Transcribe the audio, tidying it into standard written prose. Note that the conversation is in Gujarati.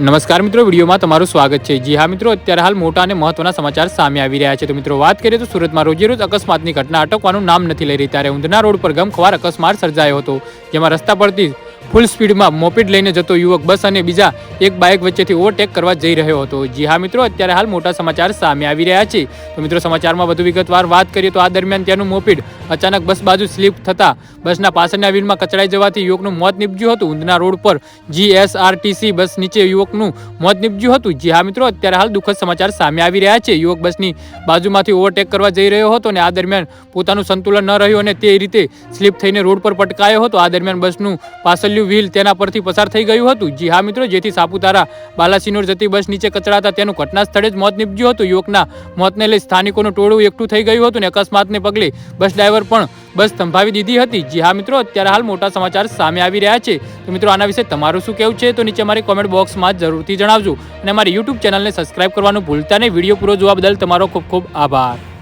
નમસ્કાર મિત્રો, વિડીયોમાં તમારું સ્વાગત છે। જી હા મિત્રો, અત્યારે હાલ મોટા અને મહત્વના સમાચાર સામે આવી રહ્યા છે। તો મિત્રો વાત કરીએ તો સુરતમાં રોજેરોજ અકસ્માતની ઘટના અટકવાનું નામ નથી લઈ રહી, ત્યારે ઊંધના રોડ પર ગમખ્વાર અકસ્માત સર્જાયો હતો, જેમાં રસ્તા પરથી ફૂલ સ્પીડમાં મોપેડ લઈને જતો યુવક બસ અને બીજા એક બાઇક વચ્ચેથી ઓવરટેક કરવા જઈ રહ્યો હતો। જી હા મિત્રો, અત્યારે હાલ મોટા સમાચાર સામે આવી રહ્યા છે। તો મિત્રો સમાચારમાં વધુ વિગતવાર વાત કરીએ તો આ દરમિયાન તેનું મોપેડ અચાનક બસ બાજુ સ્લીપ થતા બસના પાછળના વ્હીલમાં કચડાઈ જવાથી યુવકનું મોત નીપજ્યું હતું। ઊંધના રોડ પર GSRTC બસ નીચે યુવકનું મોત નીપજ્યું હતું। જી હા મિત્રો, અત્યારે હાલ દુઃખદ સમાચાર સામે આવી રહ્યા છે। યુવક બસની બાજુમાંથી ઓવરટેક કરવા જઈ રહ્યો હતો અને આ દરમિયાન પોતાનું સંતુલન ન રહ્યું અને તે રીતે સ્લીપ થઈને રોડ પર પટકાયો હતો। આ દરમિયાન બસનું પાછળનું વ્હીલ તેના પરથી પસાર થઈ ગયું હતું। જી હા મિત્રો, જેથી સાપુતારા બાલાસિનોર જતી બસ નીચે કચડાતા તેનું ઘટના સ્થળે જ મોત નીપજ્યું હતું। યુવકના મોતને લઈ સ્થાનિકોનું ટોળું એકઠું થઈ ગયું હતું અને અકસ્માતને પગલે બસ ડ્રાઈવર પણ બસ થંભાવી દીધી હતી। જી હા મિત્રો, અત્યારે હાલ મોટા સમાચાર સામે આવી રહ્યા છે। તો મિત્રો આના વિશે તમારું શું કહેવું છે તો નીચે મારી કોમેન્ટ બોક્સમાં જરૂરથી જણાવજો અને અમારી YouTube ચેનલને સબસ્ક્રાઇબ કરવાનું ભૂલતા નહીં। વિડીયો પૂરો જોવા બદલ તમારો ખૂબ ખૂબ આભાર।